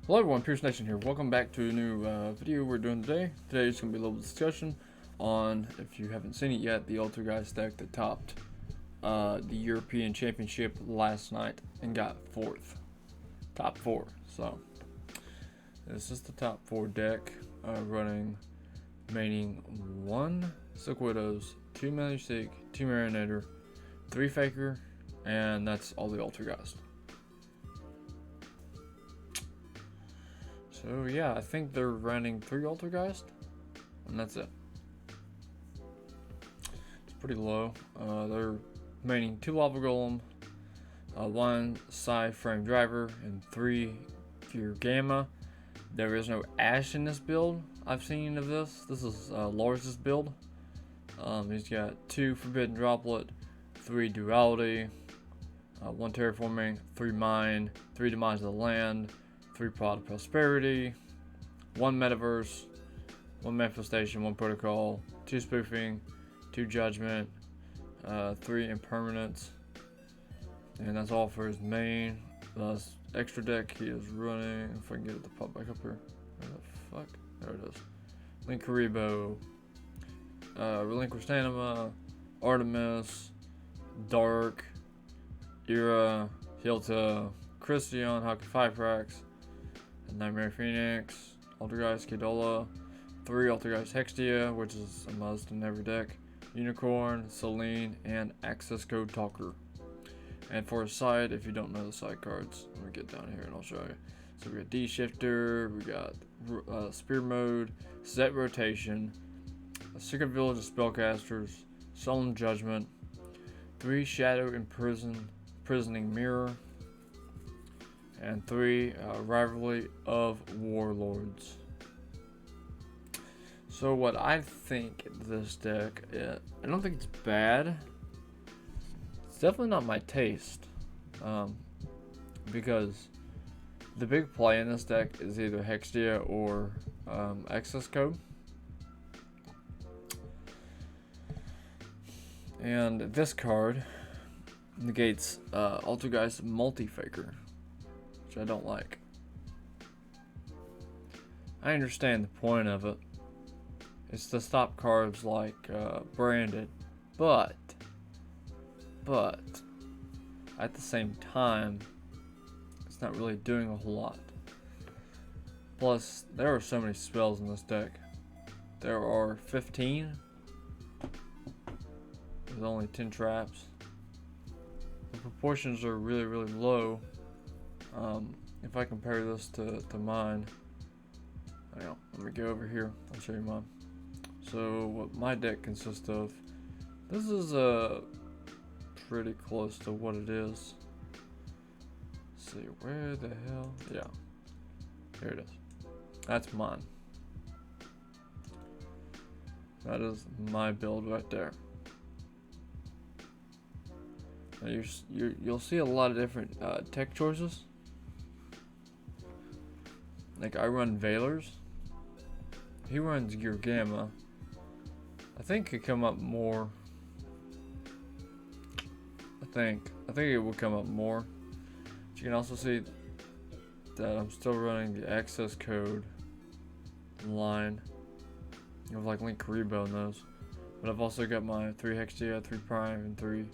Hello everyone, Pierce Nation here. Welcome back to a new video we're doing today. Today is going to be a little discussion on, if you haven't seen it yet, the Altergeist deck that topped the European Championship last night and got top four. So this is the top four deck, running maining 1 Silk Widows, 2 Seek, 2 Marinator, 3 Faker, and that's all the Altergeist. So yeah, I think they're running 3 Altergeist, and that's it. It's pretty low. They're maining 2 Lava Golem, 1 Psi Frame Driver, and 3 Fear Gamma. There is no Ash in this build I've seen of this. This is Lars' build. He's got 2 Forbidden Droplet, 3 Duality, 1 Terraforming, 3 Mine, 3 Demise of the Land, 3 Plot of Prosperity, 1 Metaverse, 1 Manifestation, 1 Protocol, 2 Spoofing, 2 Judgment, 3 Impermanence, and that's all for his main. Extra deck he is running, if I can get it to pop back up here. Where the fuck? There it is. Link Karibo, Relinquished Anima, Artemis, Dark, Era, Hilta, Christian, Hockey 5 Racks, Nightmare Phoenix, Altergeist Kidola, 3 Altergeist Hextia, which is a must in every deck, Unicorn, Celine, and Access Code Talker. And for a side, if you don't know the side cards, let me get down here and I'll show you. So we got D-Shifter, we got Spear Mode, Set Rotation, a Secret Village of Spellcasters, Solemn Judgment, 3 Shadow Imprisoning Mirror, and 3 Rivalry of Warlords. So what I think this deck, I don't think it's bad. It's definitely not my taste, because the big play in this deck is either Hextia or Access Code. And this card negates Altergeist Multi-Faker, which I don't like. I understand the point of it. It's to stop cards like Branded, but at the same time, it's not really doing a whole lot. Plus, there are so many spells in this deck. There are 15 with only 10 traps. The proportions are really low. If I compare this to mine, let me go over here, I'll show you mine. So what my deck consists of, this is pretty close to what it is. Let's see, where the hell, yeah, here it is. That's mine. That is my build right there. Now you'll see a lot of different tech choices. Like I run Valors. He runs Gear Gamma. I think it could come up more. I think it will come up more. But you can also see that I'm still running the access code line. You have like Link Karibo in those. But I've also got my 3 Hextia, 3 Prime, and 3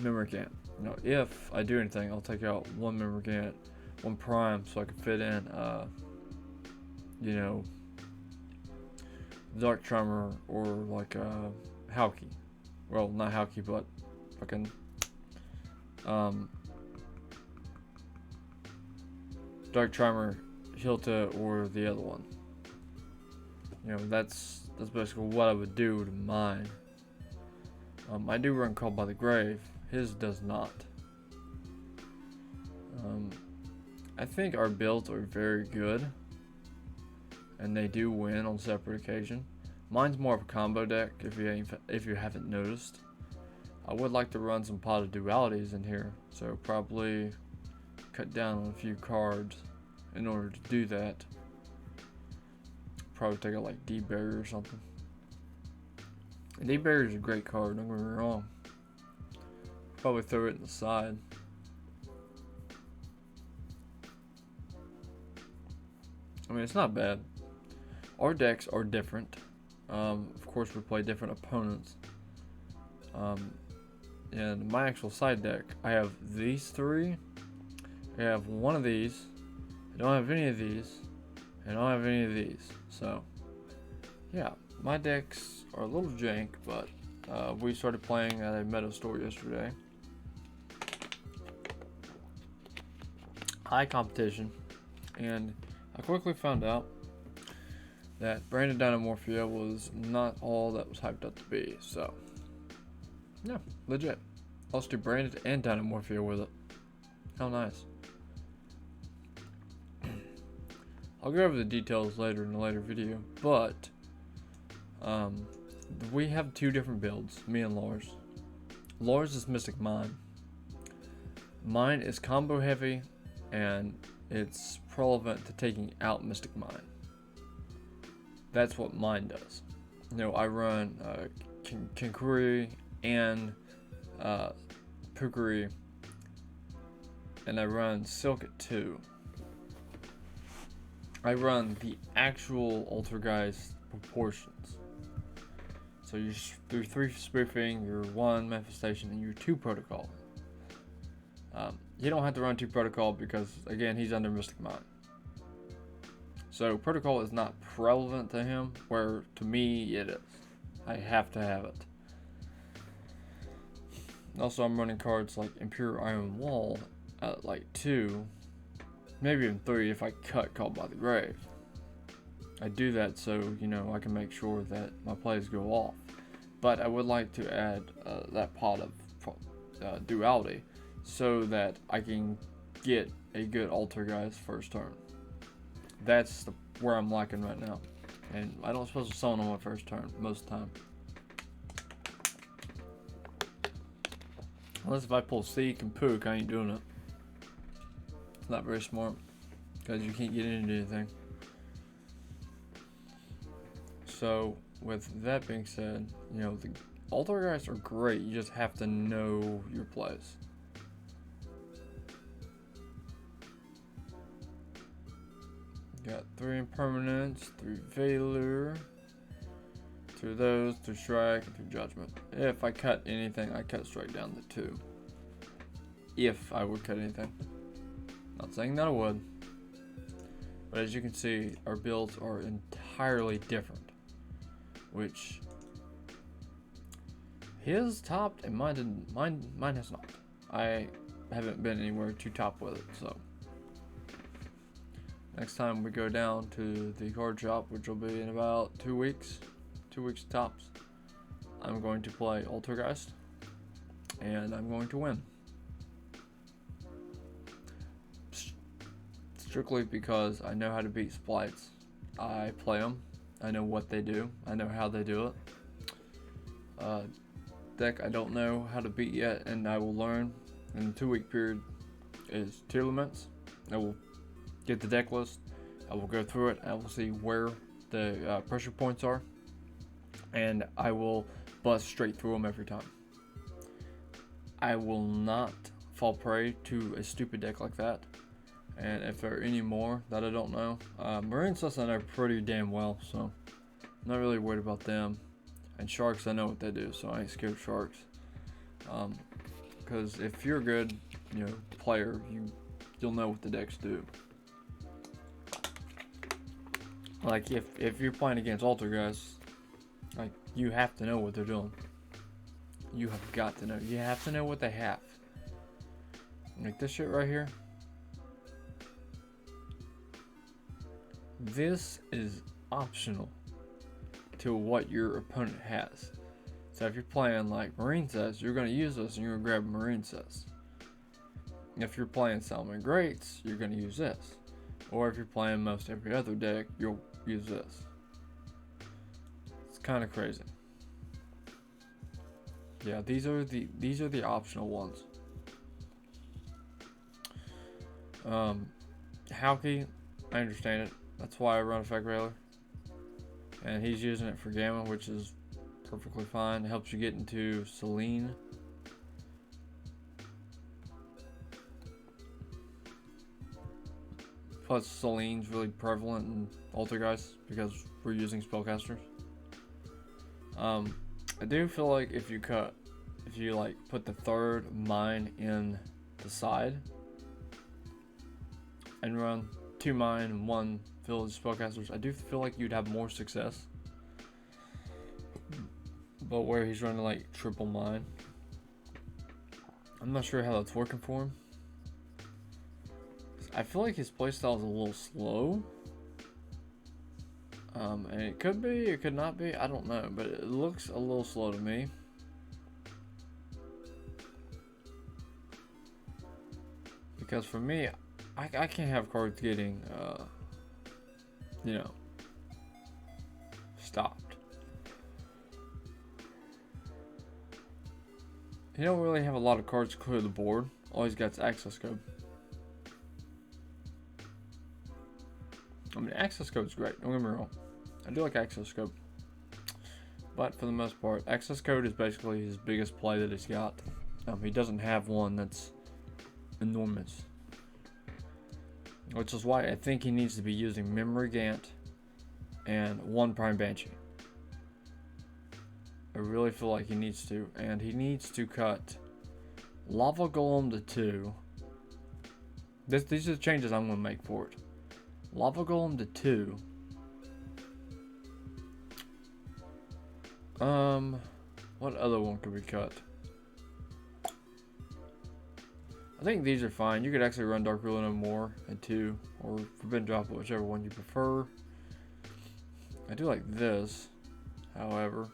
Memorgant. If I do anything, I'll take out 1 Memorgant, 1 Prime, so I can fit in Dark Tremor or like Hauki. Well, not Hauki, but fucking Dark Tremor, Hilta, or the other one. That's basically what I would do to mine. I do run Called by the Grave. His does not. I think our builds are very good, and they do win on separate occasion. Mine's more of a combo deck, if you haven't noticed. I would like to run some Pot of Dualities in here, so probably cut down on a few cards in order to do that. Probably take out like D-Barrier or something. D-Barrier is a great card, don't get me wrong. Probably throw it in the side. I mean, it's not bad. Our decks are different. Of course, we play different opponents. In my actual side deck, I have these three. I have one of these. I don't have any of these. I don't have any of these. So, yeah, my decks are a little jank, but we started playing at a meta store yesterday. High competition, and I quickly found out that Branded Dynamorphia was not all that was hyped up to be. So, yeah, legit. Let's do Branded and Dynamorphia with it. How nice. I'll go over the details later in a later video, but we have two different builds, me and Lars. Lars is Mystic Mine. Mine is combo heavy, and it's relevant to taking out Mystic Mine. That's what mine does. You know, I run Kinkuri and Pukuri, and I run Silk at 2. I run the actual Altergeist proportions. So you're 3 spoofing, you're 1 manifestation, and you're 2 protocol. You don't have to run 2 protocol because, again, he's under Mystic Mine. So protocol is not relevant to him, where to me it is. I have to have it. Also, I'm running cards like Impure Iron Wall at like 2, maybe even 3 if I cut Called by the Grave. I do that so, you know, I can make sure that my plays go off. But I would like to add that pot of duality so that I can get a good Altergeist first turn. That's where I'm lacking right now. And I don't supposed to summon on my first turn most of the time. Unless if I pull Seek and Pook, I ain't doing it. It's not very smart, because you can't get into anything. So, with that being said, you know, the Altergeists are great, you just have to know your plays. Got 3 impermanents, 3 Valor, 2 of those, 2 Strike, and 2 Judgment. If I cut anything, I cut straight down to 2. If I would cut anything. Not saying that I would. But as you can see, our builds are entirely different. Which his topped and mine didn't. Mine has not. I haven't been anywhere to top with it, so. Next time we go down to the card shop, which will be in about 2 weeks. 2 weeks tops. I'm going to play Altergeist. And I'm going to win. Strictly because I know how to beat splites. I play them. I know what they do. I know how they do it. Deck I don't know how to beat yet, and I will learn in the 2-week period is Tier Laments. I will get the deck list. I will go through it. I will see where the pressure points are, and I will bust straight through them every time. I will not fall prey to a stupid deck like that. And if there are any more that I don't know, Marine Sus I know pretty damn well, so I'm not really worried about them. And Sharks, I know what they do, so I ain't scared of Sharks. Because if you're a good, you know, player, you'll know what the decks do. Like if you're playing against Altergeist, like you have to know what they're doing. You have got to know. You have to know what they have. Like this shit right here. This is optional to what your opponent has. So if you're playing like Marine Sets, you're going to use this and you're going to grab Marine Sets. If you're playing Salmon Greats, you're going to use this. Or if you're playing most every other deck, you'll use this. It's kind of crazy. Yeah, these are the optional ones. Hauke, I understand it. That's why I run Effect Railer. And he's using it for Gamma, which is perfectly fine. It helps you get into Selene. Plus, Celine's really prevalent in Altergeist because we're using spellcasters. I do feel like if you like put the third mine in the side and run 2 mine and 1 village spellcasters, I do feel like you'd have more success. But where he's running like triple mine, I'm not sure how that's working for him. I feel like his playstyle is a little slow. And it could be, it could not be, I don't know, but it looks a little slow to me. Because for me, I can't have cards getting, you know, stopped. You don't really have a lot of cards to clear the board. All he's got is access code. I mean, access code is great, don't get me wrong. I do like access code. But for the most part, access code is basically his biggest play that he's got. He doesn't have one that's enormous. Which is why I think he needs to be using Memory Gant and 1 Prime Banshee. I really feel like he needs to. And he needs to cut Lava Golem to 2. These are the changes I'm going to make for it. Lava Golem to 2. What other one could we cut? I think these are fine. You could actually run Dark Ruler No More at 2, or Forbidden Droplet, whichever one you prefer. I do like this, however.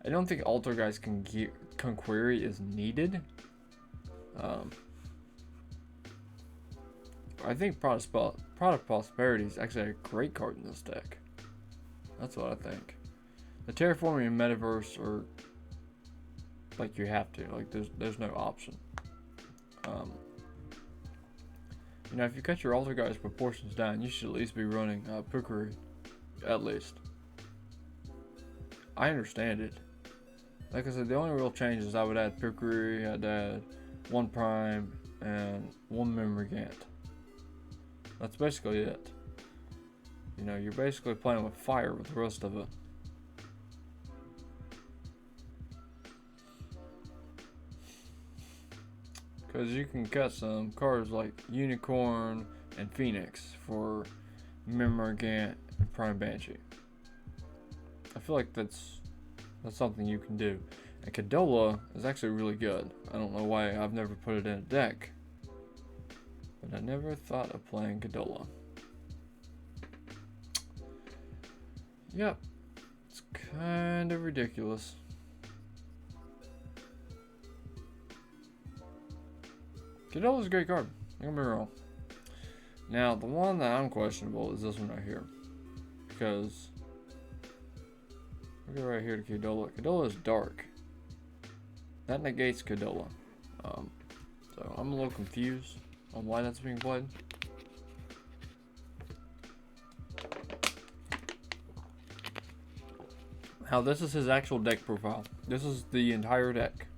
I don't think Altergeist Conquery is needed. I think Product Prosperity is actually a great card in this deck. That's what I think. The Terraforming and Metaverse are like you have to. Like there's no option. You know, if you cut your Altergeist proportions down, you should at least be running Pukari, at least. I understand it. Like I said, the only real change is I would add Pukari, I'd add 1 Prime, and 1 Memory Gant. That's basically it. You know, you're basically playing with fire with the rest of it. Because you can cut some cards like Unicorn and Phoenix for Memory Gant and Prime Banshee. I feel like that's something you can do. And Cadola is actually really good. I don't know why I've never put it in a deck, but I never thought of playing Cadola. Yep, it's kind of ridiculous. Cadola's a great card, don't get me wrong. Now, the one that I'm questionable is this one right here. Because, we go right here to Cadola. Cadola is dark. That negates Cadola. So, I'm a little confused on why that's being played. Now, this is his actual deck profile. This is the entire deck.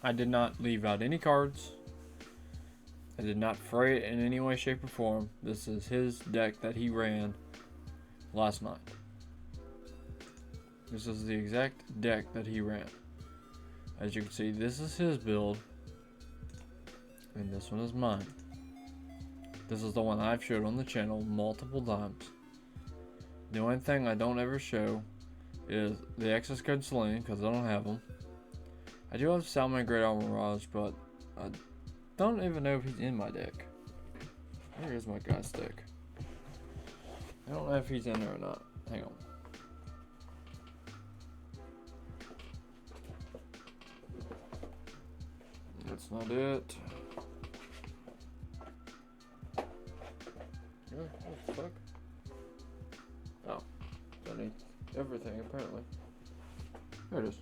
I did not leave out any cards. I did not fray it in any way, shape, or form. This is his deck that he ran last night. This is the exact deck that he ran. As you can see, this is his build. And this one is mine. This is the one I've showed on the channel multiple times. The only thing I don't ever show is the access code Selene, because I don't have them. I do have Salman Great Armor Mirage, but I don't even know if he's in my deck. Where is my guy's deck? I don't know if he's in there or not. Hang on. That's not it. What the fuck? Oh, I need everything apparently. There it is.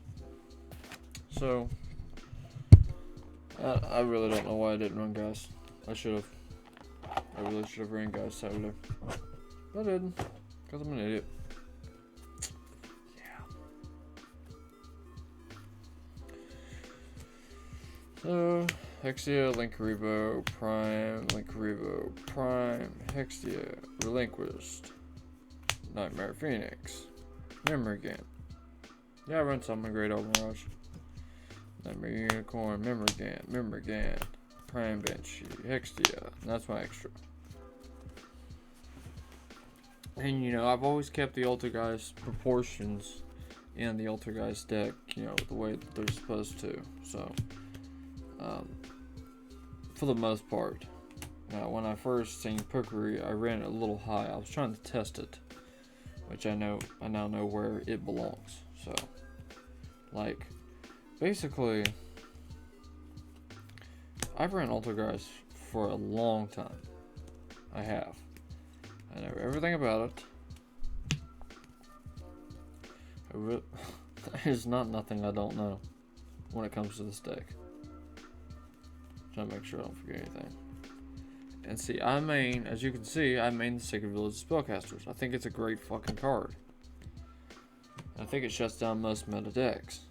So, I really don't know why I didn't run Geist. I should have. I really should have ran Geist Saturday. But I didn't, because I'm an idiot. Yeah. So, Hexia, Linkaribo, Prime, Linkaribo, Prime, Hexia, Relinquished, Nightmare Phoenix, Memory Game. Yeah, I run something great over Mirage. Nightmare Unicorn, Memory Game, Prime Banshee, Hexia, and that's my extra. And you know, I've always kept the Altergeist proportions in the Altergeist deck, you know, the way that they're supposed to. So, for the most part. Now, when I first seen Pookery, I ran it a little high. I was trying to test it, which I now know where it belongs. So, like, basically, I've ran Altergeist for a long time. I have. I know everything about it. There's not nothing I don't know when it comes to this deck. Trying to make sure I don't forget anything. And see, as you can see, I main the Sacred Village Spellcasters. I think it's a great fucking card. I think it shuts down most meta decks.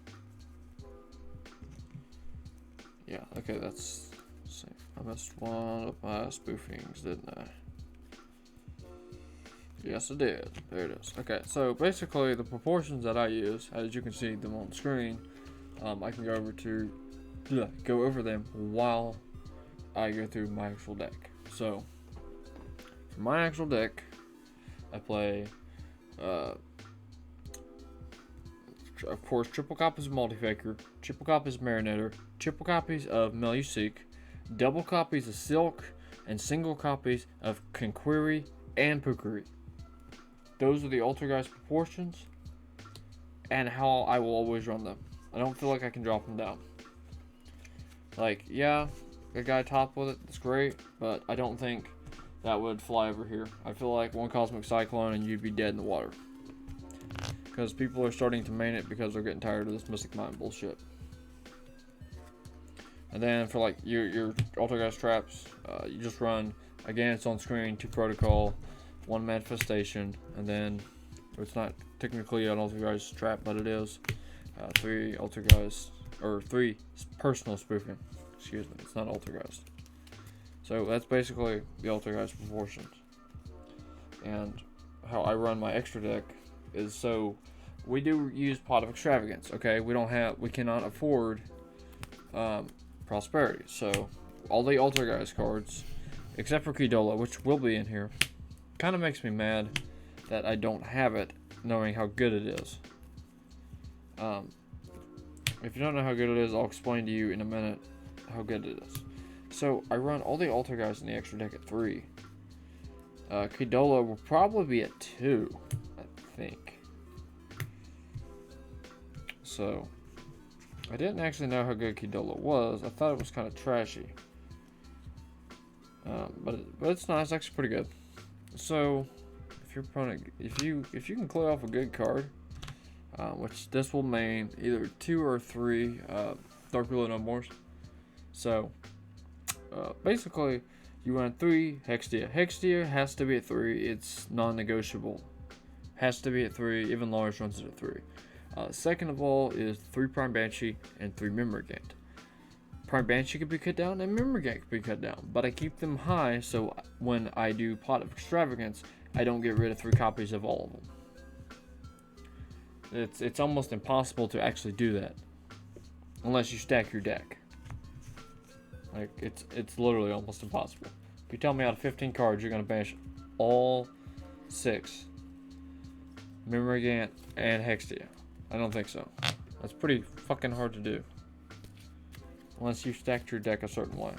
Yeah, okay, that's safe. I messed one of my spoofings, didn't I? Yes, I did. There it is. Okay, so basically the proportions that I use, as you can see them on the screen, I can go over them while I go through my actual deck. So, for my actual deck, I play, of course, triple copies of Multifaker, triple copies of Marinator, triple copies of Meluseek, double copies of Silk, and single copies of Conquery and Pookery. Those are the Altergeist proportions and how I will always run them. I don't feel like I can drop them down. Like, yeah, a guy top with it, that's great, but I don't think that would fly over here. I feel like one Cosmic Cyclone and you'd be dead in the water. Because people are starting to main it because they're getting tired of this Mystic Mind bullshit. And then for like your Altergeist traps, you just run, again, it's on screen, 2 Protocol, 1 Manifestation, and then it's not technically an Altergeist trap, but it is 3 Altergeist, or 3 personal spoofing. Excuse me, it's not Altergeist. So that's basically the Altergeist proportions. And how I run my extra deck is, so we do use Pot of Extravagance. Okay, we cannot afford Prosperity. So all the Altergeist cards, except for Kidola, which will be in here. Kind of makes me mad that I don't have it, knowing how good it is. If you don't know how good it is, I'll explain to you in a minute how good it is. So, I run all the Altergeist in the extra deck at 3. Kidola will probably be at 2, I think. So, I didn't actually know how good Kidola was. I thought it was kind of trashy. But it's not. It's actually pretty good. So, if your opponent, if you can clear off a good card, which this will main either 2 or 3 Dark Blue No Mores. So, basically, you run 3 Hextia. Hextia has to be at 3. It's non-negotiable. Has to be at 3. Even Lars runs it at 3. Second of all is 3 Prime Banshee and 3 Memory Gant. Prime Banshee can be cut down and Memory Gant can be cut down, but I keep them high so when I do Pot of Extravagance, I don't get rid of 3 copies of all of them. It's almost impossible to actually do that unless you stack your deck. Like it's literally almost impossible. If you tell me out of 15 cards you're gonna banish all 6 Memory Gant and Hextia, I don't think so. That's pretty fucking hard to do. Unless you stacked your deck a certain way.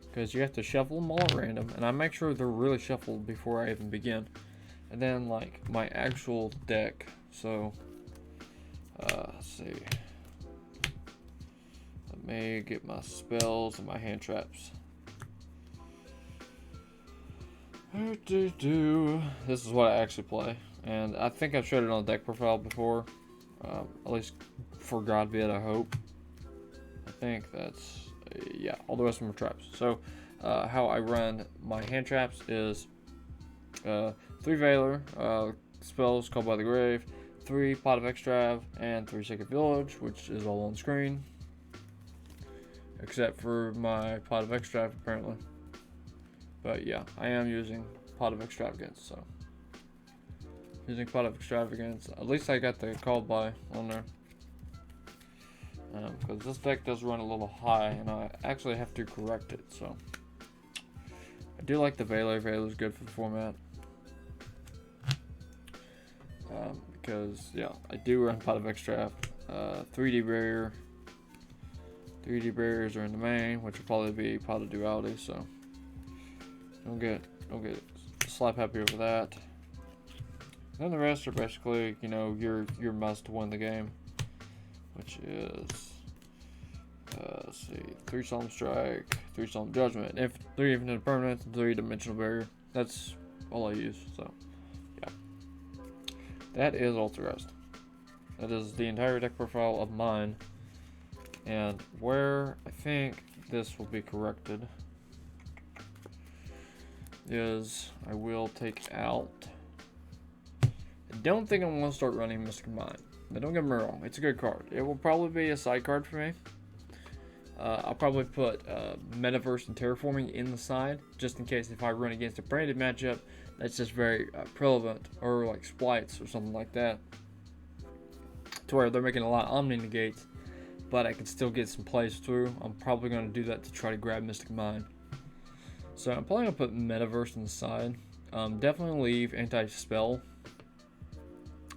Because you have to shuffle them all at random, and I make sure they're really shuffled before I even begin. And then, like, my actual deck, so, let's see. Let me get my spells and my hand traps. This is what I actually play, and I think I've showed it on the deck profile before. At least for Godvid, I hope. I think that's, yeah, all the rest of them are traps. So, how I run my hand traps is 3 Valor, spells Called by the Grave, 3 Pot of Extrav and 3 Sacred Village, which is all on screen. Except for my Pot of Extrav, apparently. But yeah, I am using Pot of Extravagance, so. Using Pot of Extravagance. At least I got the call by on there. Because this deck does run a little high, and I actually have to correct it, so. I do like the Veiler. Veiler's good for the format. Because, yeah, I do run Pot of Extrav. 3D Barrier. 3D Barriers are in the main, which will probably be Pot of Duality, so. Don't get slap happy over that. Then the rest are basically, you know, your must to win the game, which is let's see, 3 Solemn Strike, 3 Solemn Judgment, 3 Infinite Permanence, and 3 Dimensional Barrier. That's all I use. So yeah, that is Altergeist. That is the entire deck profile of mine, and where I think this will be corrected is I will take out. I don't think I'm going to start running Mystic Mind. Now, don't get me wrong, it's a good card. It will probably be a side card for me. I'll probably put Metaverse and Terraforming in the side, just in case if I run against a branded matchup that's just very prevalent, or like Splites or something like that, to where they're making a lot of Omni Negates, but I can still get some plays through. I'm probably going to do that to try to grab Mystic Mind. So I'm probably going to put Metaverse on the side. Definitely leave Anti-Spell.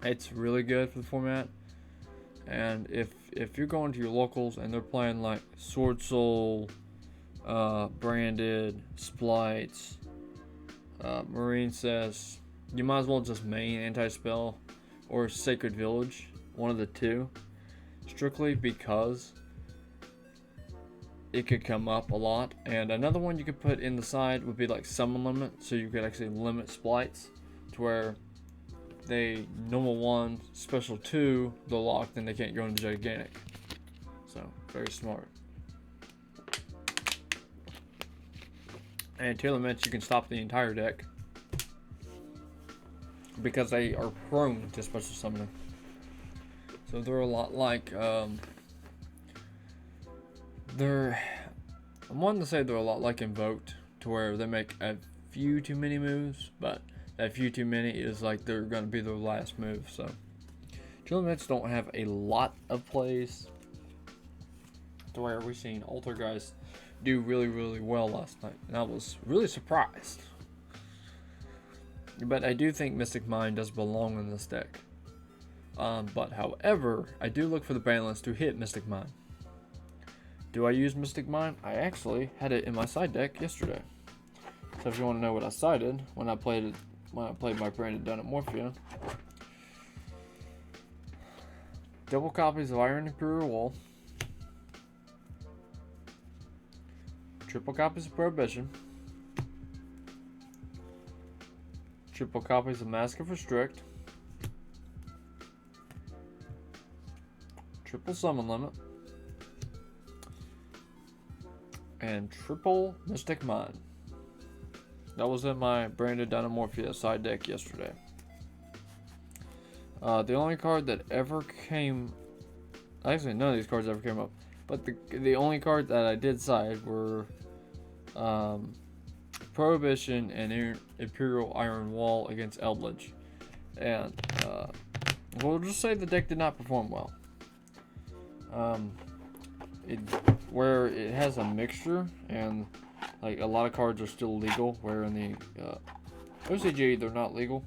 It's really good for the format. And if you're going to your locals and they're playing like Sword Soul, Branded, Splites, Marine Cess, you might as well just main Anti-Spell or Sacred Village, one of the two, strictly because it could come up a lot. And another one you could put in the side would be like Summon Limit, so you could actually limit Splites to where they normal 1, special 2, they're locked and they can't go into Gigantic. So, very smart. And 2 limits, you can stop the entire deck because they are prone to special summoning. So they're a lot like I'm wanting to say they're a lot like Invoked, to where they make a few too many moves, but that few too many is like they're going to be their last move. So Chill Mets don't have a lot of plays, to where we seen Altergeist do really, really well last night, and I was really surprised. But I do think Mystic Mind does belong in this deck. But however, I do look for the balance to hit Mystic Mind. Do I use Mystic Mind? I actually had it in my side deck yesterday. So if you want to know what I sided when I played my branded Dunamorphia, double copies of Iron Imperial Wall, triple copies of Prohibition, triple copies of Mask of Restrict, triple Summon Limit, and triple Mystic Mind. That was in my branded Dunamorphia side deck yesterday. The only card that ever came... Actually, none of these cards ever came up. But the only card that I did side were Prohibition and Imperial Iron Wall against Eldritch. And we'll just say the deck did not perform well. Where it has a mixture, and like a lot of cards are still legal, where in the OCG they're not legal.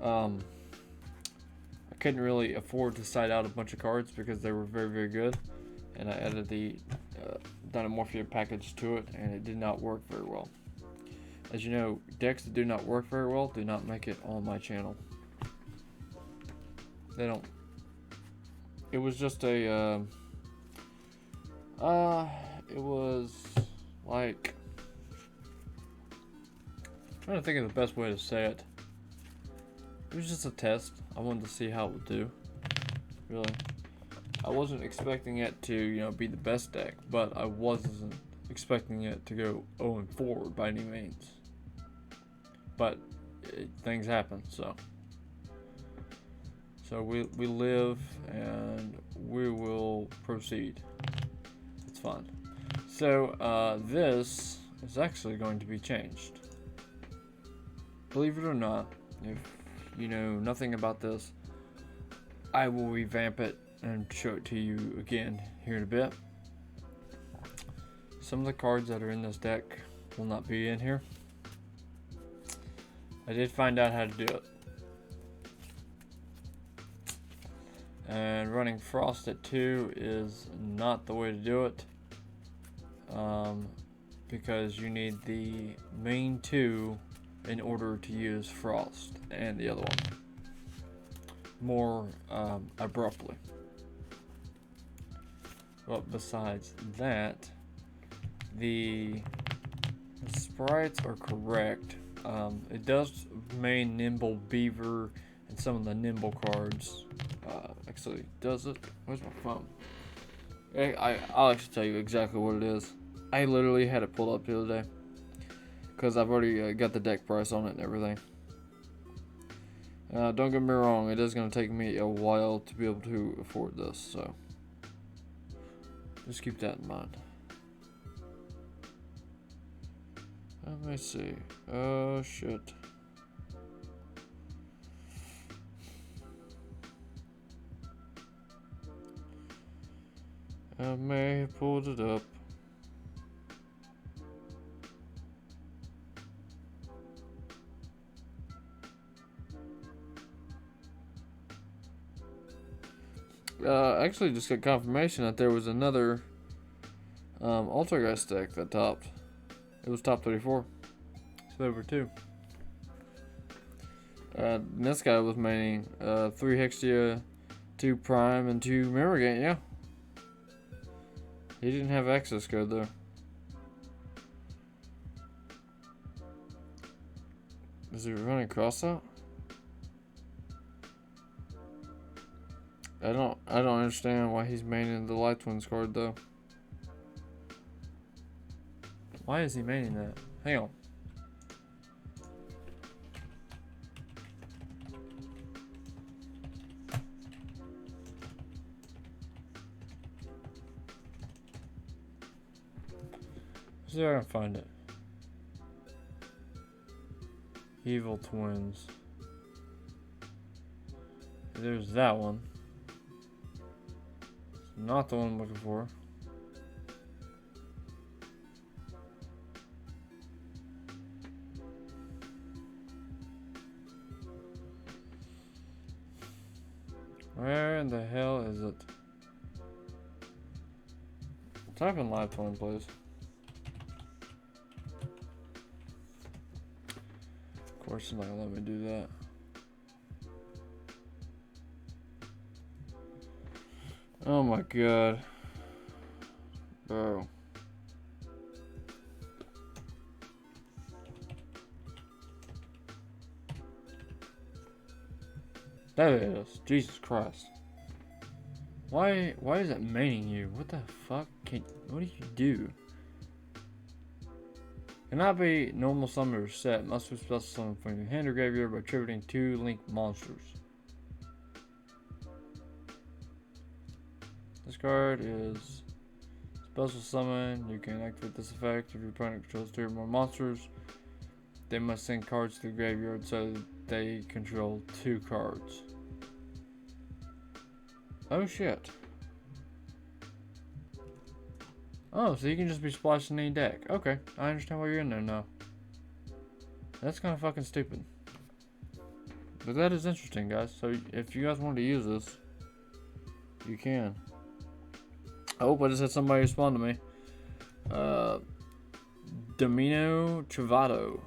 I couldn't really afford to side out a bunch of cards because they were very, very good, and I added the Dunamorphia package to it, and it did not work very well. As you know, decks that do not work very well do not make it on my channel. They don't. It was just a it was like, I'm trying to think of the best way to say it. It was just a test. I wanted to see how it would do. Really, I wasn't expecting it to, you know, be the best deck, but I wasn't expecting it to go 0-4 by any means. But things happen, so So we live and we will proceed. It's fine. So this is actually going to be changed. Believe it or not, if you know nothing about this, I will revamp it and show it to you again here in a bit. Some of the cards that are in this deck will not be in here. I did find out how to do it. And running Frost at 2 is not the way to do it. Because you need the main 2 in order to use Frost and the other one more abruptly. But besides that, the sprites are correct. It does main Nimble Beaver and some of the Nimble cards. Actually, does it? Where's my phone? I'll actually tell you exactly what it is. I literally had it pulled up the other day because I've already got the deck price on it and everything. Don't get me wrong, it is going to take me a while to be able to afford this, so just keep that in mind. Let me see. Oh shit. I may have pulled it up. Actually just got confirmation that there was another Altergeist deck that topped. It was top 34. So there were 2. This guy was maining 3 Hextia, 2 Prime, and 2 Mirror Gate, yeah. He didn't have access code though. Is he running cross out? I don't understand why he's maining the Light Twins card though. Why is he maining that? Hang on. See if I can find it. Evil Twins. There's that one. It's not the one I'm looking for. Where in the hell is it? Type in Live Twin, please. Of course, it's not gonna let me do that. Oh my god. Bro. There it is. Jesus Christ. Why is it maining you? What the fuck? What do you do? Cannot be normal summon or set. Must be special summon from your hand or graveyard by attributing 2 linked monsters. This card is special summon. You can activate this effect if your opponent controls 2 or more monsters. They must send cards to the graveyard so they control 2 cards. Oh shit. Oh, so you can just be splashing any deck. Okay, I understand why you're in there now. That's kind of fucking stupid. But that is interesting, guys. So if you guys want to use this, you can. Oh, I just had somebody respond to me. Domino Travato.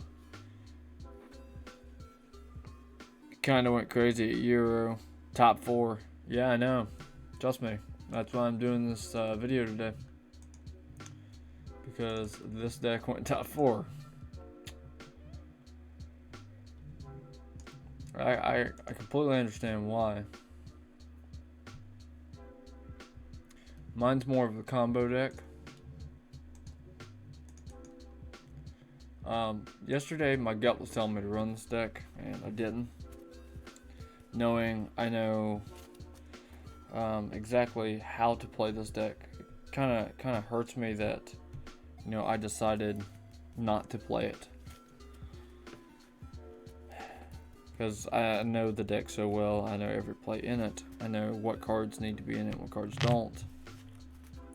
Kind of went crazy at Euro. Top 4. Yeah, I know. Trust me. That's why I'm doing this video today. Because this deck went top 4. I completely understand why. Mine's more of a combo deck. Yesterday my gut was telling me to run this deck, and I didn't. knowing I know exactly how to play this deck. It kind of hurts me that, you know, I decided not to play it, because I know the deck so well. I know every play in it. I know what cards need to be in it, what cards don't.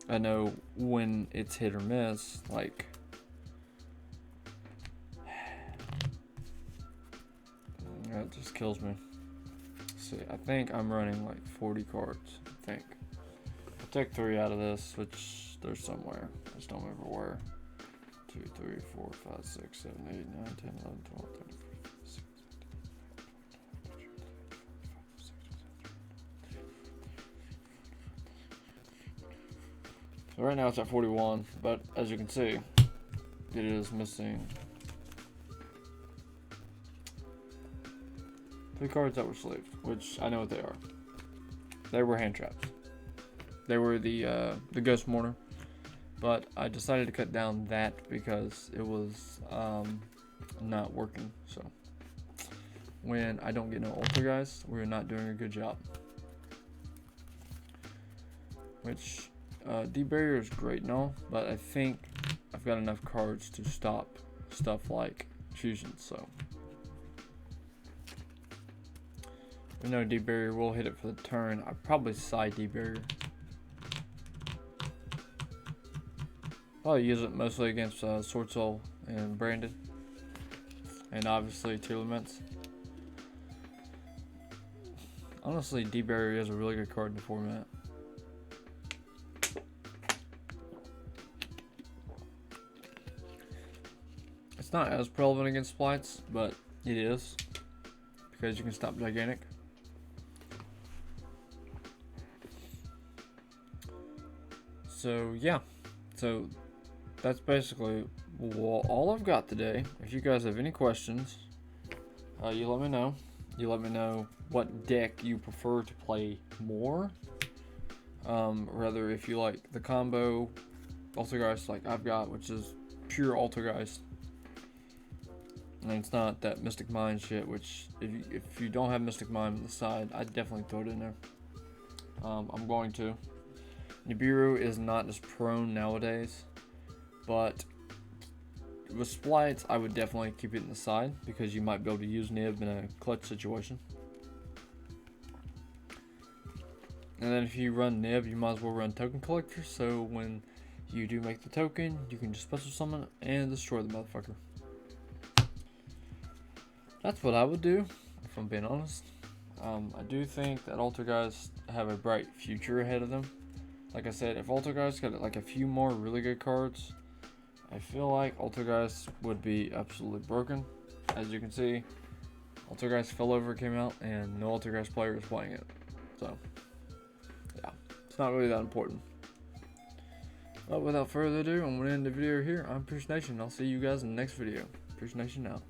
I know when it's hit or miss. Like, that just kills me. See, I think I'm running like 40 cards. I think I'll take 3 out of this, which there's somewhere. I just don't remember where. 2, 3, 4, 5, 6, 7, 8, 9, 10, 11, 12, 13, 14, 15, 16, 17, 18, 19, 20, 21. So right now it's at 41, but as you can see, it is missing 3 cards that were sleeved, which I know what they are. They were hand traps. They were the Ghost Mourner, but I decided to cut down that because it was not working. So when I don't get no Altergeist, we're not doing a good job. Which D-Barrier is great and all, but I think I've got enough cards to stop stuff like fusions. So we know D-Barrier will hit it for the turn. I'd probably side D-Barrier. Probably use it mostly against Sword Soul and Branded. And obviously Tearlaments. Honestly, D-Barrier is a really good card in the format. It's not as relevant against Splites, but it is, because you can stop Gigantic. So yeah, so that's basically all I've got today. If you guys have any questions, you let me know. You let me know what deck you prefer to play more. Rather, if you like the combo Altergeist like I've got, which is pure Altergeist, and it's not that Mystic Mind shit, which if you don't have Mystic Mind on the side, I'd definitely throw it in there. I'm going to. Nibiru is not as prone nowadays, but with Splites, I would definitely keep it in the side because you might be able to use Nib in a clutch situation. And then if you run Nib, you might as well run Token Collector, so when you do make the token, you can just special summon and destroy the motherfucker. That's what I would do, if I'm being honest. I do think that Altergeist have a bright future ahead of them. Like I said, if Altergeist got like a few more really good cards, I feel like Altergeist would be absolutely broken. As you can see, Altergeist fell over, came out, and no Altergeist player is playing it. So, yeah, it's not really that important. But without further ado, I'm going to end the video here. I'm Pierce Nation. I'll see you guys in the next video. Pierce Nation out.